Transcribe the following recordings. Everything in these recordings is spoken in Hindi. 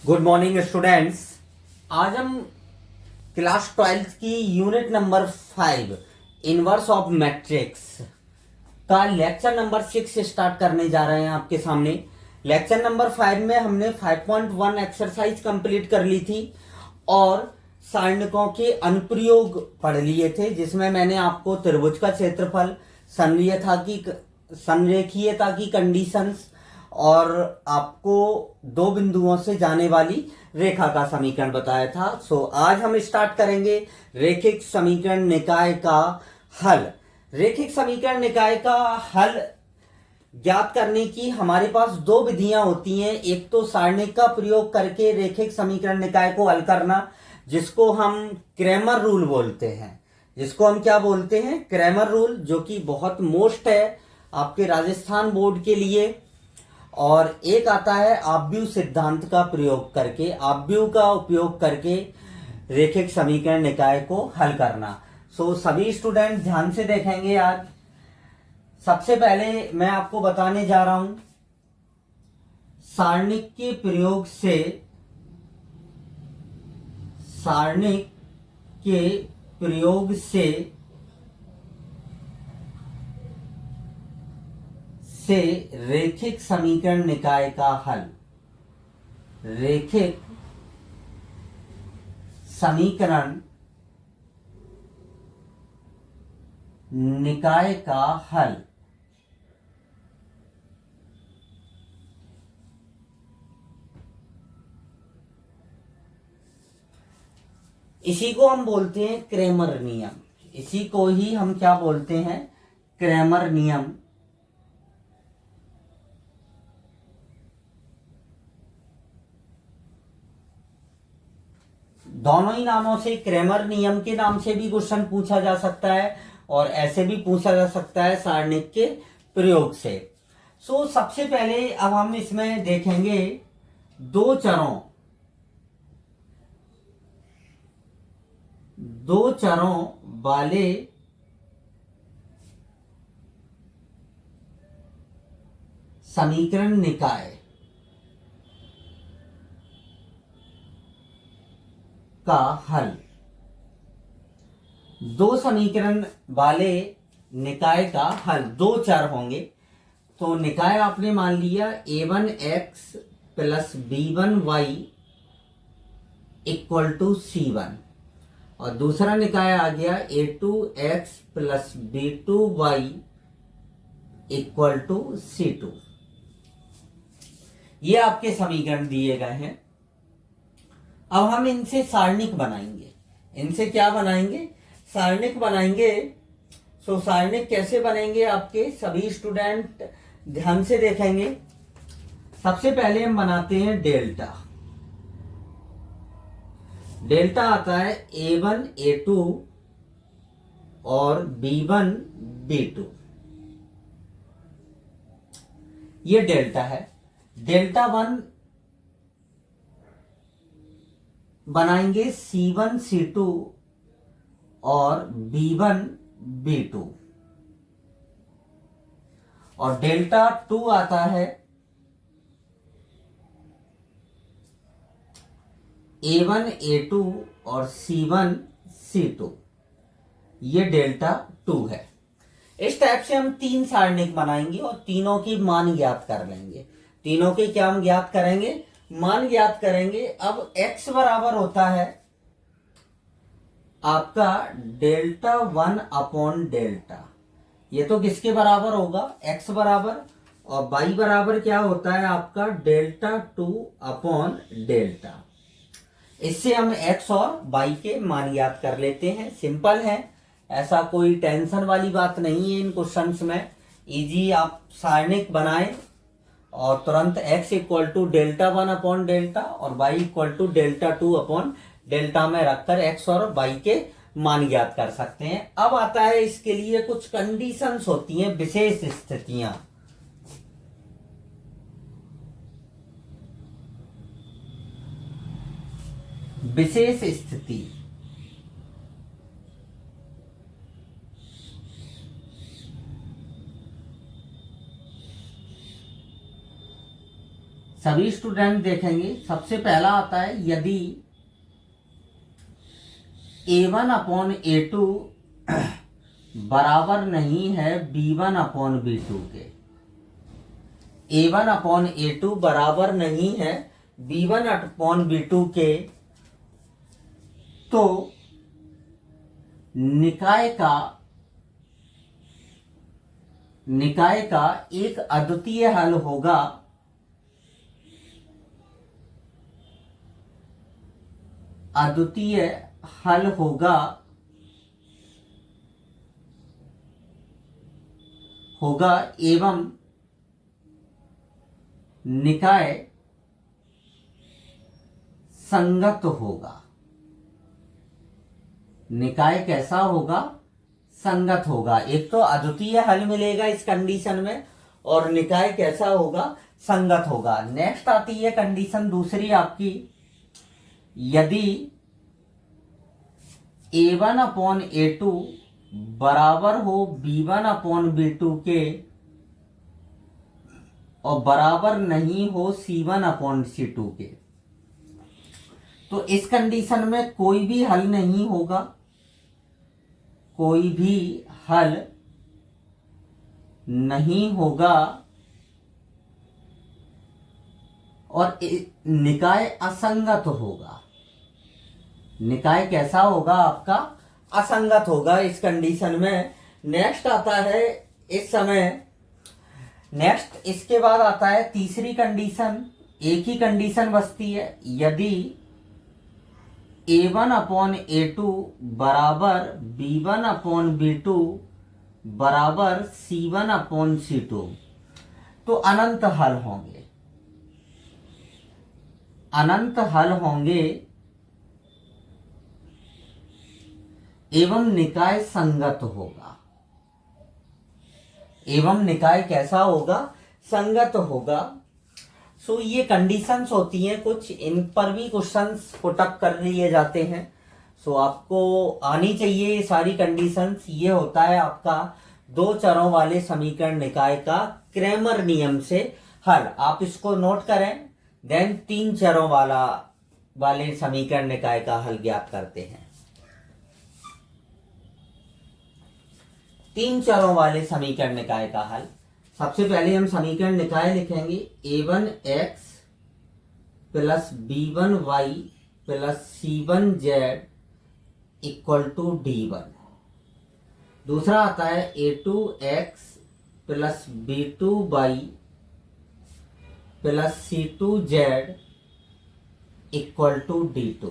Good morning students. आज हम क्लास 12 की unit number 5 inverse of matrix का लेक्चर नंबर 6 स्टार्ट करने जा रहे हैं आपके सामने। लेक्चर नंबर 5 में हमने 5.1 एक्सरसाइज कंप्लीट कर ली थी और सारणिकों के अनुप्रयोग पढ़ लिए थे, जिसमें मैंने आपको त्रिभुज का क्षेत्रफल, संरेखीयता की कंडीशंस और आपको दो बिंदुओं से जाने वाली रेखा का समीकरण बताया था। आज हम स्टार्ट करेंगे रेखिक समीकरण निकाय का हल। रेखिक समीकरण निकाय का हल ज्ञात करने की हमारे पास दो विधियां होती हैं। एक तो सारणिक का प्रयोग करके रेखिक समीकरण निकाय को हल करना, जिसको हम क्रैमर रूल बोलते हैं। जिसको हम क्या बोलते हैं? क्रैमर रूल, जो कि बहुत मोस्ट है आपके राजस्थान बोर्ड के लिए। और एक आता है आव्यूह सिद्धांत का प्रयोग करके, आव्यूह का उपयोग करके रेखिक समीकरण निकाय को हल करना। सभी स्टूडेंट ध्यान से देखेंगे। आज सबसे पहले मैं आपको बताने जा रहा हूं सारणिक के प्रयोग से, सारणिक के प्रयोग से रेखिक समीकरण निकाय का हल। रेखिक समीकरण निकाय का हल। इसी को हम बोलते हैं क्रैमर नियम। इसी को ही हम क्या बोलते हैं? क्रैमर नियम। दोनों ही नामों से, क्रैमर नियम के नाम से भी क्वेश्चन पूछा जा सकता है और ऐसे भी पूछा जा सकता है सारणिक के प्रयोग से। सबसे पहले अब हम इसमें देखेंगे दो चरों वाले समीकरण निकाय का हल। दो समीकरण वाले निकाय का हल, दो चर होंगे। तो निकाय आपने मान लिया a1x plus b1y equal to c1, और दूसरा निकाय आ गया a2x plus b2y equal to c2। ये आपके समीकरण दिए गए हैं। अब हम इनसे सारणिक बनाएंगे। इनसे क्या बनाएंगे? सारणिक बनाएंगे। सारणिक कैसे बनेंगे आपके सभी स्टूडेंट ध्यान से देखेंगे। सबसे पहले हम बनाते हैं डेल्टा। डेल्टा आता है a1 a2 और b1 b2। ये डेल्टा है। डेल्टा 1 बनाएंगे c1 c2 और b1 b2। और डेल्टा 2 आता है a1 a2 और c1 c2। ये डेल्टा 2 है। इस टाइप से हम तीन सारणिक बनाएंगे और तीनों की मान ज्ञात कर लेंगे। तीनों के क्या हम ज्ञात करेंगे? मान ज्ञात करेंगे। अब x बराबर होता है आपका डेल्टा 1 अपॉन डेल्टा। ये तो किसके बराबर होगा? x बराबर। और y बराबर क्या होता है आपका? Delta 2 upon delta. इससे हम x और y के मान ज्ञात कर लेते हैं। सिंपल है, ऐसा कोई टेंशन वाली बात नहीं है इन क्वेश्चंस में। इजी आप सारणिक बनाएं और तुरंत x equal to delta 1 upon delta और y equal to delta 2 upon delta में रखकर x और y के मान ज्ञात कर सकते हैं। अब आता है इसके लिए कुछ कंडीशंस होती हैं, विशेष स्थितियां। विशेष स्थिति। सभी स्टूडेंट देखेंगे। सबसे पहला आता है यदि A1/A2 बराबर नहीं है B1/B2 के। A1/A2 बराबर नहीं है B1/B2 के, तो निकाय का एक अद्वितीय हल होगा एवं निकाय संगत होगा। निकाय कैसा होगा? संगत होगा। एक तो अद्वितीय हल मिलेगा इस कंडीशन में, और निकाय कैसा होगा? संगत होगा। नेक्स्ट आती है कंडीशन दूसरी आपकी, यदि A1/A2 बराबर हो B1/B2 के और बराबर नहीं हो C1/C2 के, तो इस कंडीशन में कोई भी हल नहीं होगा, कोई भी हल नहीं होगा और निकाय असंगत होगा। निकाय कैसा होगा आपका? असंगत होगा इस कंडीशन में। नेक्स्ट आता है इस समय, नेक्स्ट इसके बाद आता है तीसरी कंडीशन। एक ही कंडीशन बचती है, यदि A1/A2 बराबर B1/B2 बराबर C1/C2, तो अनंत हल होंगे। अनंत हल होंगे एवं निकाय संगत होगा। एवं निकाय कैसा होगा? संगत होगा। सो ये कंडीशंस होती हैं कुछ, इन पर भी क्वेश्चंस पुटअप कर लिए जाते हैं। सो आपको आनी चाहिए ये सारी कंडीशंस। ये होता है आपका दो चरों वाले समीकरण निकाय का क्रैमर नियम से हल। आप इसको नोट करें। देन तीन चरों वाले समीकरण निकाय का हल ज्ञात करते हैं। तीन चरों वाले समीकरण निकाय का हल। सबसे पहले हम समीकरण निकाय लिखेंगे A1x plus B1y plus C1z equal to D1। दूसरा आता है A2x plus B2y plus C2z equal to D2।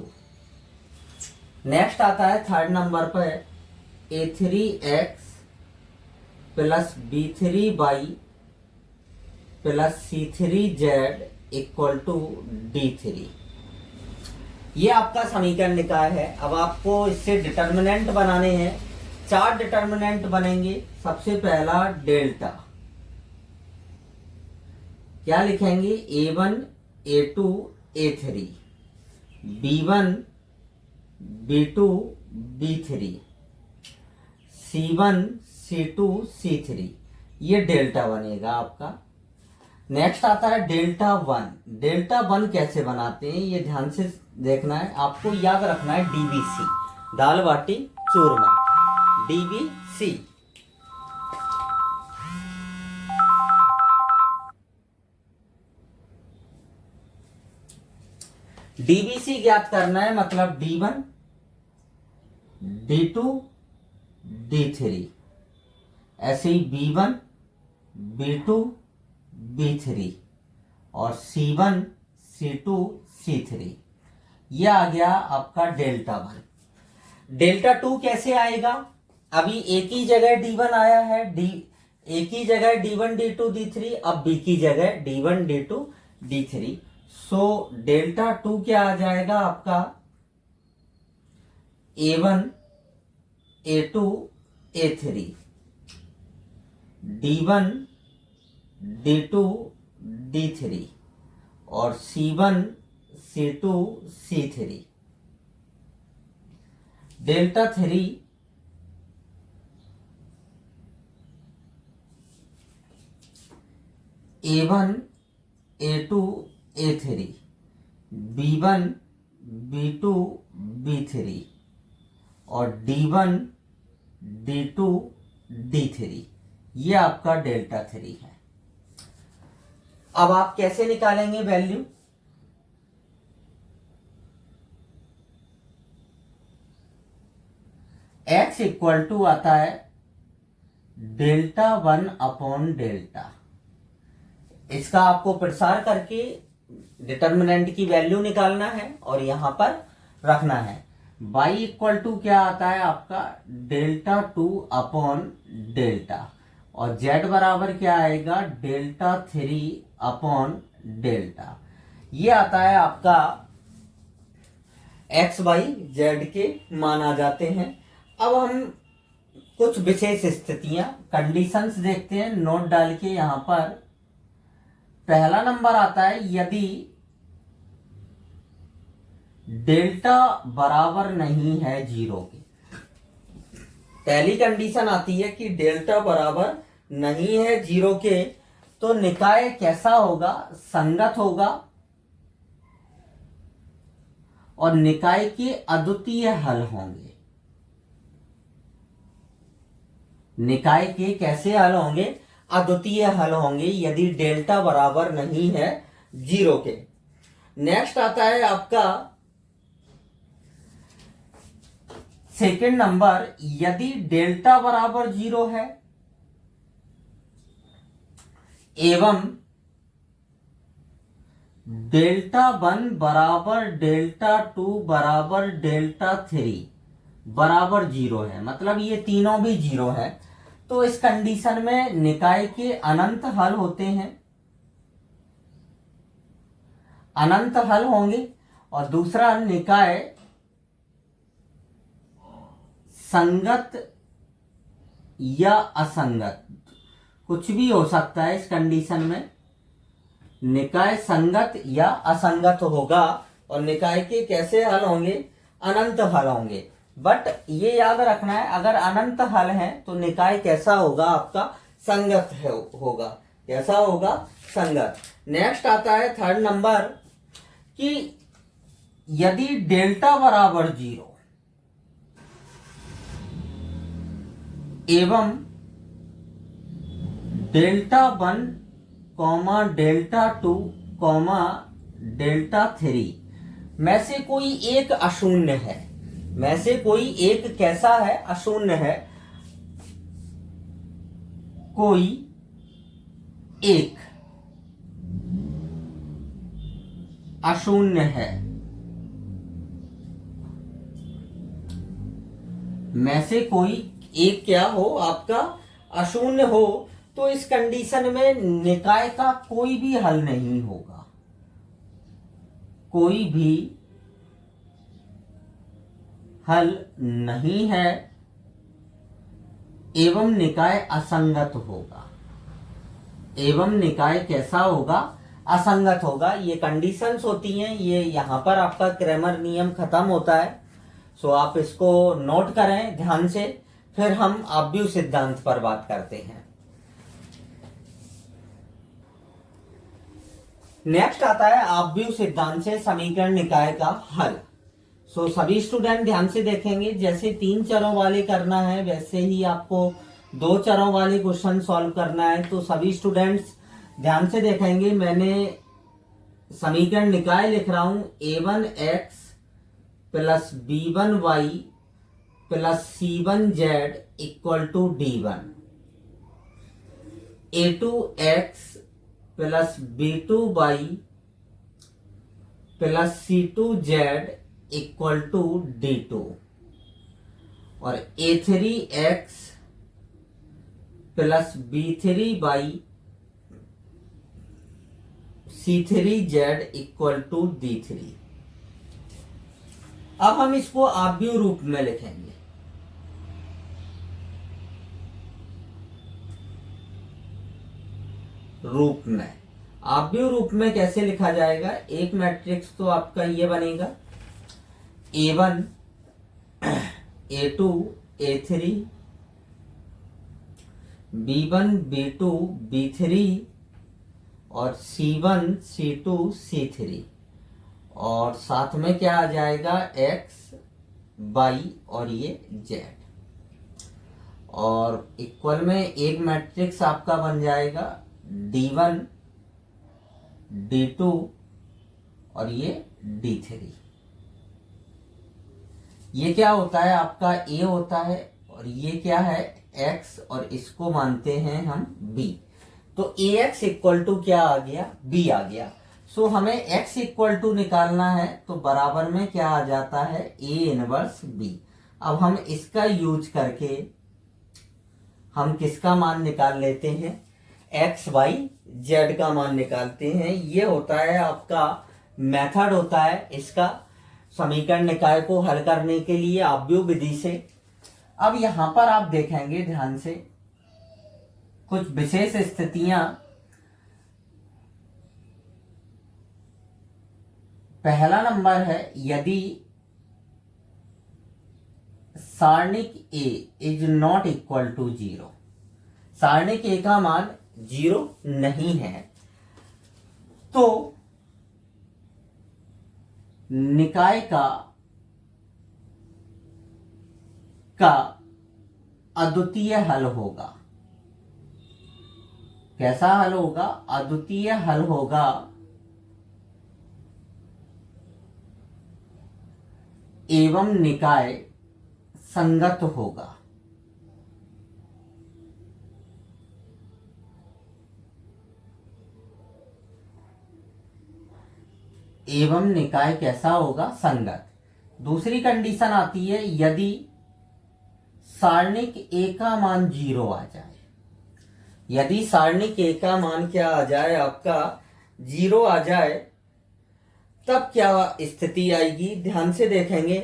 Next आता है थर्ड नंबर पर A3x plus B3y plus C3z equal to D3। ये आपका समीकरण निकाय है। अब आपको इससे डिटर्मिनेंट बनाने हैं। चार डिटर्मिनेंट बनेंगे। सबसे पहला डेल्टा, क्या लिखेंगे? A1 A2 A3, B1 B2 B3, C1 C2 C3, ये डेल्टा बनेगा आपका। नेक्स्ट आता है डेल्टा वन। डेल्टा वन कैसे बनाते हैं ये ध्यान से देखना है। आपको याद रखना है DBC, दाल बाटी चूरमा, DBC। DBC ज्ञात करना है, मतलब D1 D2 D3, ऐसे ही B1 B2 B3 और C1 C2 C3। ये आ गया आपका डेल्टा वन। डेल्टा टू कैसे आएगा? अभी एक ही जगह D1 आया है, एक ही जगह D1 D2 D3, अब B की जगह D1 D2 D3। So delta two क्या आ जाएगा आपका? A1 A2 A3, D1 D2 D3 और C1 C2 C3। Delta three A1 A2 A3, B1 B2 B3 और D1 D2 D3, ये आपका डेल्टा 3 है। अब आप कैसे निकालेंगे वैल्यू? x इक्वल टू आता है डेल्टा 1 अपॉन डेल्टा, इसका आपको प्रसार करके डिटर्मिनेंट की वैल्यू निकालना है और यहां पर रखना है। y इक्वल टू क्या आता है आपका डेल्टा 2 अपॉन डेल्टा और z बराबर क्या आएगा डेल्टा 3 अपॉन डेल्टा। ये आता है आपका एक्स वाई जेड के मान आ जाते हैं। अब हम कुछ विशेष स्थितियां कंडीशंस देखते हैं नोट डाल के। यहां पर पहला नंबर आता है यदि डेल्टा बराबर नहीं है 0 के। पहली कंडीशन आती है कि डेल्टा बराबर नहीं है 0 के, तो निकाय कैसा होगा? संगत होगा और निकाय के अद्वितीय हल होंगे। निकाय के कैसे हल होंगे? अद्वितीय हल होंगे यदि डेल्टा बराबर नहीं है 0 के। नेक्स्ट आता है आपका सेकंड नंबर, यदि डेल्टा बराबर 0 है एवं डेल्टा 1 बराबर डेल्टा 2 बराबर डेल्टा 3 बराबर 0 है, मतलब ये तीनों भी 0 है, तो इस कंडीशन में निकाय के अनंत हल होते हैं, अनंत हल होंगे। और दूसरा, निकाय संगत या असंगत, कुछ भी हो सकता है इस कंडीशन में। निकाय संगत या असंगत होगा और निकाय के कैसे हल होंगे? अनंत हल होंगे। बट ये याद रखना है, अगर अनंत हल है तो निकाय कैसा होगा? आपका संगत होगा। कैसा होगा? संगत। नेक्स्ट आता है थर्ड नंबर कि यदि डेल्टा बराबर 0 एवं delta 1 comma delta 2 comma delta 3 में से कोई एक अशून्य है, में से कोई एक कैसा है? अशून्य है। कोई एक अशून्य है, में से कोई एक क्या हो? आपका अशून्य हो, तो इस कंडीशन में निकाय का कोई भी हल नहीं होगा, कोई भी हल नहीं है एवं निकाय असंगत होगा। एवं निकाय कैसा होगा? असंगत होगा। ये कंडीशंस होती हैं, ये यहां पर आपका क्रैमर नियम खत्म होता है। सो आप इसको नोट करें ध्यान से, फिर हम आव्यूह सिद्धांत पर बात करते हैं। नेक्स्ट आता है आव्यूह सिद्धांत से समीकरण निकाय का हल। सो सभी स्टूडेंट ध्यान से देखेंगे, जैसे 3 चरों वाले करना है वैसे ही आपको 2 चरों वाले क्वेश्चन सॉल्व करना है। तो सभी स्टूडेंट्स ध्यान से देखेंगे, मैंने समीकरण निकाय लिख रहा हूं a1x plus b1y plus c1z equal to d1, a2x plus b2y plus c2z equal to d2 और a3x plus b3y c3z equal to d3। अब हम इसको आव्यूह रूप में लिखेंगे। रूप में, आव्यूह रूप में कैसे लिखा जाएगा? एक मैट्रिक्स तो आपका ये बनेगा a1 a2 a3 b1 b2 b3 और C1 C2 C3 और साथ में क्या आ जाएगा x y और ये z और इक्वल में एक मैट्रिक्स आपका बन जाएगा D1 D2 और ये D3। ये क्या होता है आपका A होता है और ये क्या है x और इसको मानते हैं हम B। तो AX इक्वल टू क्या आ गया B आ गया। सो हमें x इक्वल टू निकालना है तो बराबर में क्या आ जाता है A इनवर्स B। अब हम इसका यूज करके हम किसका मान निकाल लेते हैं x y z का मान निकालते हैं। ये होता है आपका मेथड होता है इसका समीकरण निकाय को हल करने के लिए आव्यूह विधि से। अब यहां पर आप देखेंगे ध्यान से कुछ विशेष स्थितियां। पहला नंबर है यदि सारणिक A is not equal to 0, सारणिक A का मान 0 नहीं है तो निकाय का अद्वितीय हल होगा। कैसा हल होगा? अद्वितीय हल होगा एवं निकाय संगत होगा। एवं निकाय कैसा होगा? संगत। दूसरी कंडीशन आती है यदि सारणिक A का मान 0 आ जाए। यदि सारणिक A का मान क्या आ जाए आपका 0 आ जाए तब क्या स्थिति आएगी? ध्यान से देखेंगे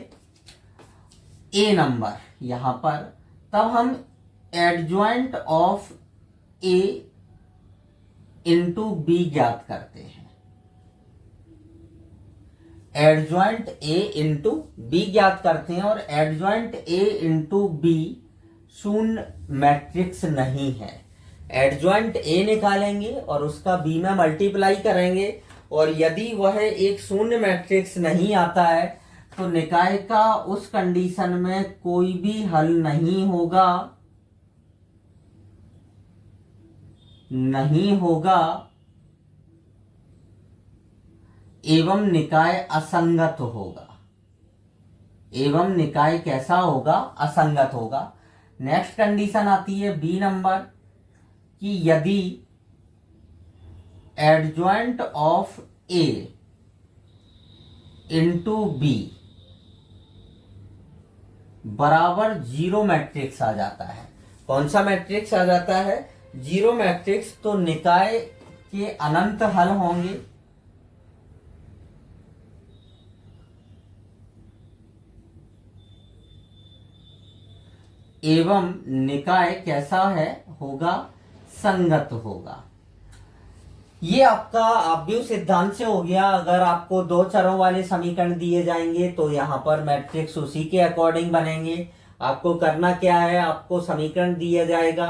A नंबर यहां पर, तब हम adjoint of A into B ज्ञात करते हैं। एडजॉइंट A इंटू B ज्ञात करते हैं और एडजॉइंट A इंटू B शून्य मैट्रिक्स नहीं है। एडजॉइंट A निकालेंगे और उसका B में मल्टीप्लाई करेंगे और यदि वह एक शून्य मैट्रिक्स नहीं आता है तो निकाय का उस कंडीशन में कोई भी हल नहीं होगा, एवं निकाय असंगत होगा। एवं निकाय कैसा होगा? असंगत होगा। नेक्स्ट कंडीशन आती है B नंबर कि यदि adjoint of A into B बराबर 0 मैट्रिक्स आ जाता है। कौन सा मैट्रिक्स आ जाता है? 0 मैट्रिक्स। तो निकाय के अनंत हल होंगे। एवं निकाय कैसा है? होगा संगत होगा। ये आपका आव्यूह सिद्धांत से हो गया। अगर आपको दो चरों वाले समीकरण दिए जाएंगे तो यहाँ पर मैट्रिक्स उसी के अकॉर्डिंग बनेंगे। आपको करना क्या है? आपको समीकरण दिया जाएगा।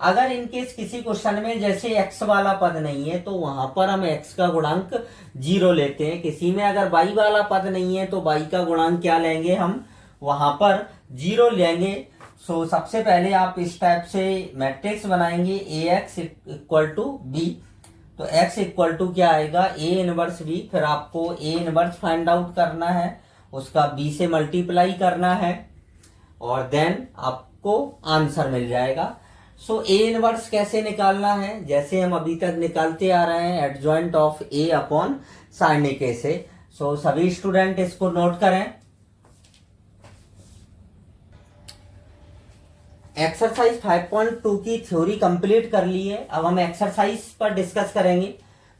अगर इनकेस किसी क्वेश्चन में जैसे x वाला पद नहीं है तो वहां पर हम x का गुणांक 0 लेते हैं। किसी में अगर y वाला पद नहीं है तो y का गुणांक क्या लेंगे? हम वहां पर 0 लेंगे। सो सबसे पहले आप इस टाइप से मैट्रिक्स बनाएंगे AX इक्वल टू B। तो x इक्वल टू क्या आएगा? A inverse B। फिर आपको A इनवर्स फाइंड आउट करना है, उसका B से मल्टीप्लाई करना है और देन आपको आंसर मिल जाएगा। सो A इनवर्स कैसे निकालना है? जैसे हम अभी तक निकालते आ रहे हैं एडजॉइंट ऑफ A अपॉन सारणिक A से। सो सभी स्टूडेंट इसको नोट करें। एक्सरसाइज 5.2 की थ्योरी कंप्लीट कर ली है। अब हम एक्सरसाइज पर डिस्कस करेंगे।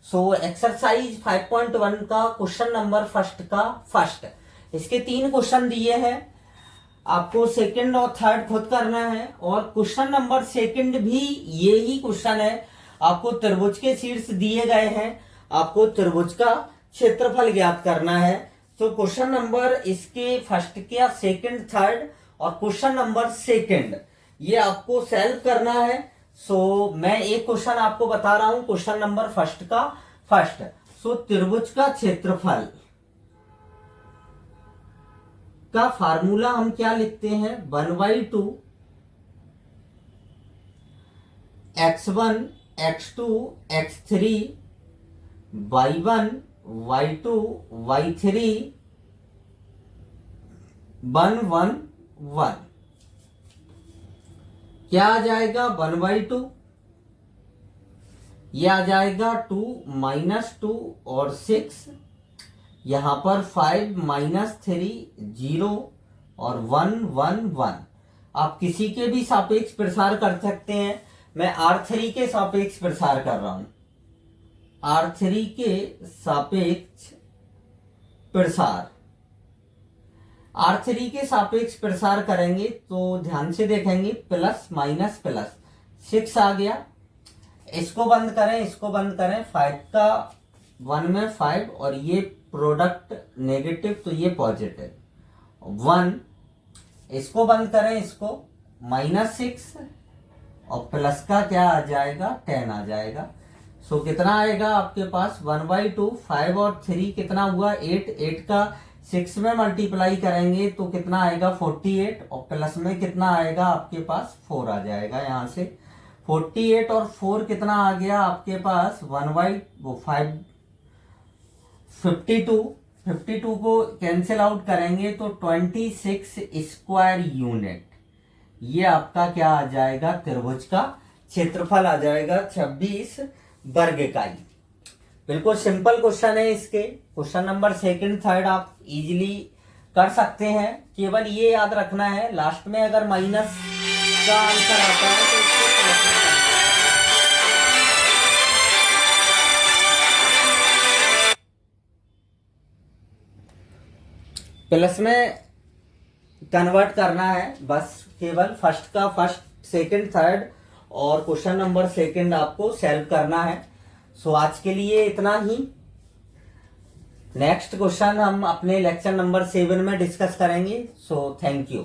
सो एक्सरसाइज 5.1 का क्वेश्चन नंबर फर्स्ट इसके 3 क्वेश्चन दिए हैं। आपको सेकंड और थर्ड खुद करना है और क्वेश्चन नंबर सेकंड भी यही क्वेश्चन है। आपको त्रिभुज के शीर्ष दिए गए हैं, आपको त्रिभुज का क्षेत्रफल ज्ञात करना है। तो क्वेश्चन नंबर इसके फर्स्ट के सेकंड थर्ड और क्वेश्चन नंबर सेकंड ये आपको सॉल्व करना है। सो मैं एक क्वेश्चन आपको बता रहा हूं, क्वेश्चन नंबर फर्स्ट का फर्स्ट। सो त्रिभुज का क्षेत्रफल का फार्मूला हम क्या लिखते हैं, 1/2 x1 x2 x3 y1 y2 y3 1 1 1। क्या आ जाएगा 1/2, यह आ जाएगा 2 -2 और 6, यहां पर 5 -3 0 और 1 1 1। आप किसी के भी सापेक्ष प्रसार कर सकते हैं, मैं R3 के सापेक्ष प्रसार कर रहा हूं, R3 के सापेक्ष प्रसार, R3 के सापेक्ष प्रसार करेंगे तो ध्यान से देखेंगे, प्लस माइनस प्लस 6 आ गया। इसको बंद करें, इसको बंद करें, 5 का 1 में 5 और ये प्रोडक्ट नेगेटिव तो ये पॉजिटिव 1। इसको बंद करें, इसको -6 और प्लस का क्या आ जाएगा 10 आ जाएगा। सो कितना आएगा आपके पास 1/2, 5 और 3 कितना हुआ 8, 8 का 6 में मल्टीप्लाई करेंगे तो कितना आएगा 48 और प्लस में कितना आएगा आपके पास 4 आ जाएगा। यहां से 48 और 4 कितना आ गया आपके पास 1/5 52 को कैंसिल आउट करेंगे तो 26 स्क्वायर यूनिट, ये आपका क्या आ जाएगा, त्रिभुज का क्षेत्रफल आ जाएगा 26 वर्ग इकाई। बिल्कुल सिंपल क्वेश्चन है। इसके क्वेश्चन नंबर सेकंड थर्ड आप इजीली कर सकते हैं, केवल ये याद रखना है लास्ट में अगर माइनस का आंसर आता है तो इसको प्लस में करना है। प्लस में कन्वर्ट करना है बस, केवल फर्स्ट का फर्स्ट सेकंड थर्ड और क्वेश्चन नंबर सेकंड आपको सॉल्व करना है। सो आज के लिए इतना ही। नेक्स्ट क्वेश्चन हम अपने लेक्चर नंबर 7 में डिस्कस करेंगे। So thank you.